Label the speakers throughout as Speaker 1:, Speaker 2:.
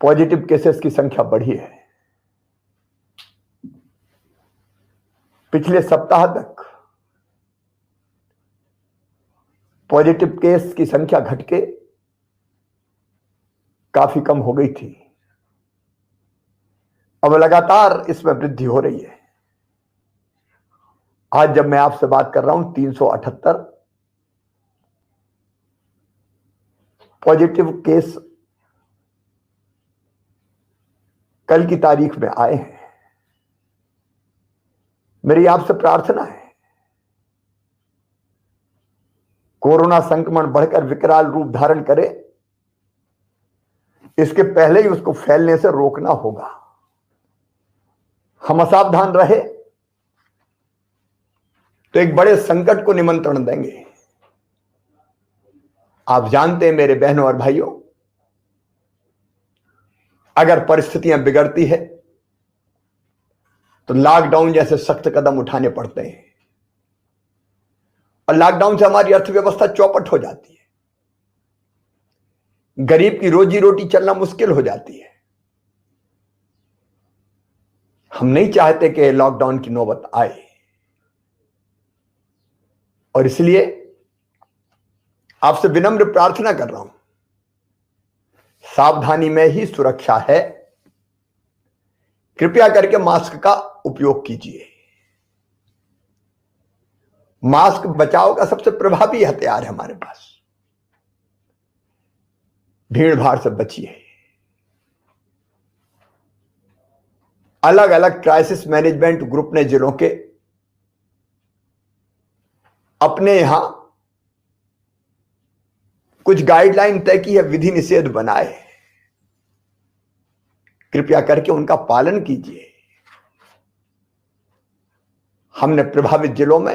Speaker 1: Positive cases की संख्या बढ़ी है। पिछले सप्ताह तक पॉजिटिव केस की संख्या घट के काफी कम हो गई थी। अब लगातार इसमें वृद्धि हो रही है। आज जब मैं आपसे बात कर रहा हूं 378 पॉजिटिव केस कल की तारीख में आए हैं। मेरी आपसे प्रार्थना है, कोरोना संक्रमण बढ़कर विकराल रूप धारण करे, इसके पहले ही उसको फैलने से रोकना होगा। हम असावधान रहे तो एक बड़े संकट को निमंत्रण देंगे। आप जानते हैं मेरे बहनों और भाइयों, अगर परिस्थितियां बिगड़ती है तो लॉकडाउन जैसे सख्त कदम उठाने पड़ते हैं और लॉकडाउन से हमारी अर्थव्यवस्था चौपट हो जाती है, गरीब की रोजी रोटी चलना मुश्किल हो जाती है। हम नहीं चाहते कि लॉकडाउन की नौबत आए और इसलिए आपसे विनम्र प्रार्थना कर रहा हूं, सावधानी में ही सुरक्षा है। कृपया करके मास्क का उपयोग कीजिए। मास्क बचाव का सबसे प्रभावी हथियार है हमारे पास। भीड़ भाड़ से बचिए। अलग अलग क्राइसिस मैनेजमेंट ग्रुप ने जिलों के अपने यहां कुछ गाइडलाइन तय की है, विधि निषेध बनाए। कृपया करके उनका पालन कीजिए। हमने प्रभावित जिलों में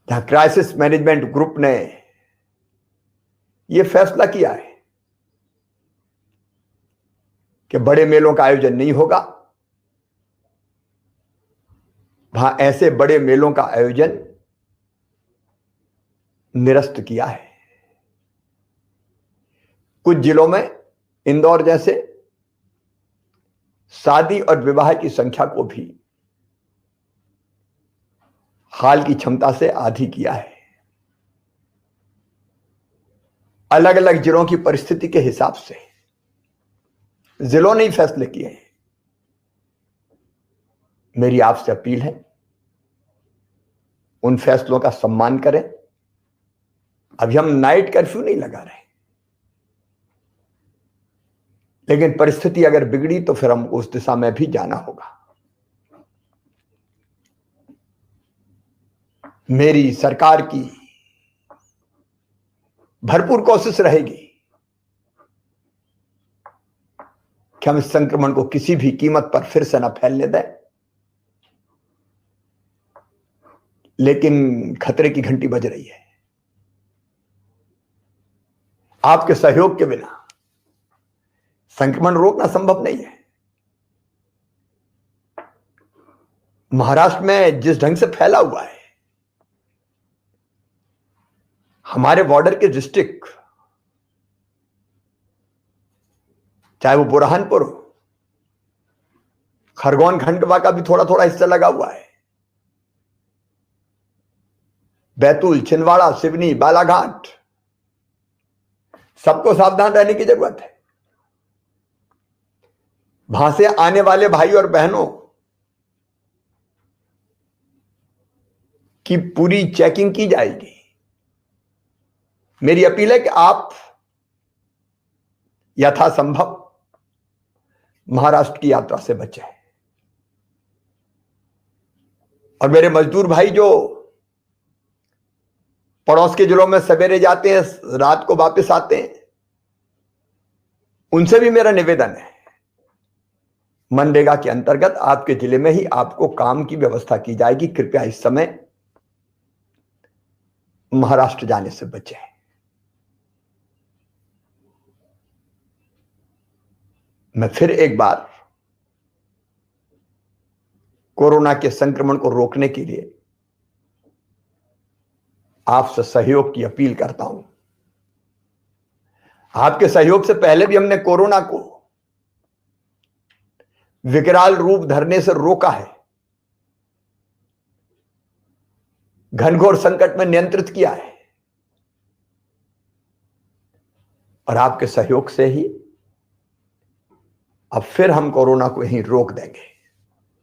Speaker 1: जहां क्राइसिस मैनेजमेंट ग्रुप ने यह फैसला किया है कि बड़े मेलों का आयोजन नहीं होगा, वहां ऐसे बड़े मेलों का आयोजन निरस्त किया है। कुछ जिलों में इंदौर जैसे शादी और विवाह की संख्या को भी हाल की क्षमता से आधी किया है। अलग अलग जिलों की परिस्थिति के हिसाब से जिलों ने ही फैसले किए हैं। मेरी आपसे अपील है, उन फैसलों का सम्मान करें। अभी हम नाइट कर्फ्यू नहीं लगा रहे, लेकिन परिस्थिति अगर बिगड़ी तो फिर हमको उस दिशा में भी जाना होगा। मेरी सरकार की भरपूर कोशिश रहेगी कि हम इस संक्रमण को किसी भी कीमत पर फिर से न फैलने दें, लेकिन खतरे की घंटी बज रही है। आपके सहयोग के बिना संक्रमण रोकना संभव नहीं है। महाराष्ट्र में जिस ढंग से फैला हुआ है, हमारे बॉर्डर के डिस्ट्रिक्ट, चाहे वो बुरहानपुर हो, खरगोन खंडवा का भी थोड़ा थोड़ा हिस्सा लगा हुआ है, बैतूल, छिंदवाड़ा, सिवनी, बालाघाट, सबको सावधान रहने की जरूरत है। वहां से आने वाले भाई और बहनों की पूरी चेकिंग की जाएगी। मेरी अपील है कि आप यथासंभव महाराष्ट्र की यात्रा से बचें। और मेरे मजदूर भाई जो पड़ोस के जिलों में सवेरे जाते हैं, रात को वापस आते हैं, उनसे भी मेरा निवेदन है, मनरेगा के अंतर्गत आपके जिले में ही आपको काम की व्यवस्था की जाएगी। कृपया इस समय महाराष्ट्र जाने से बचें। मैं फिर एक बार कोरोना के संक्रमण को रोकने के लिए आपसे सहयोग की अपील करता हूं। आपके सहयोग से पहले भी हमने कोरोना को विकराल रूप धरने से रोका है, घनघोर संकट में नियंत्रित किया है, और आपके सहयोग से ही अब फिर हम कोरोना को यहीं रोक देंगे।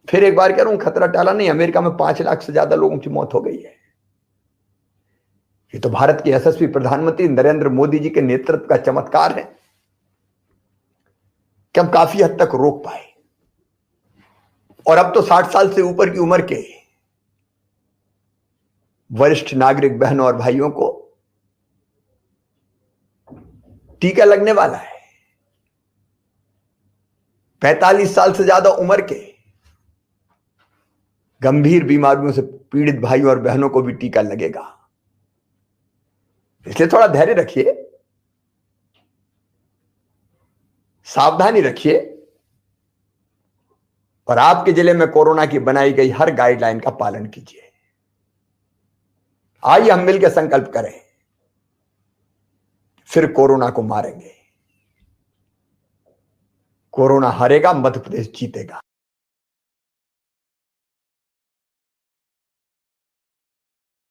Speaker 1: फिर एक बार कह रहा हूं, खतरा टाला नहीं। अमेरिका में 5 लाख से ज्यादा लोगों की मौत हो गई है। ये तो भारत के यशस्वी प्रधानमंत्री नरेंद्र मोदी जी के नेतृत्व का चमत्कार है कि हम काफी हद तक रोक पाए। और अब तो 60 साल से ऊपर की उम्र के वरिष्ठ नागरिक बहनों और भाइयों को टीका लगने वाला है। 45 साल से ज्यादा उम्र के गंभीर बीमारियों से पीड़ित भाइयों और बहनों को भी टीका लगेगा। इसलिए थोड़ा धैर्य रखिए, सावधानी रखिए, और आपके जिले में कोरोना की बनाई गई हर गाइडलाइन का पालन कीजिए। आइए हम मिलकर संकल्प करें, फिर कोरोना को मारेंगे। कोरोना हारेगा, मध्य प्रदेश जीतेगा।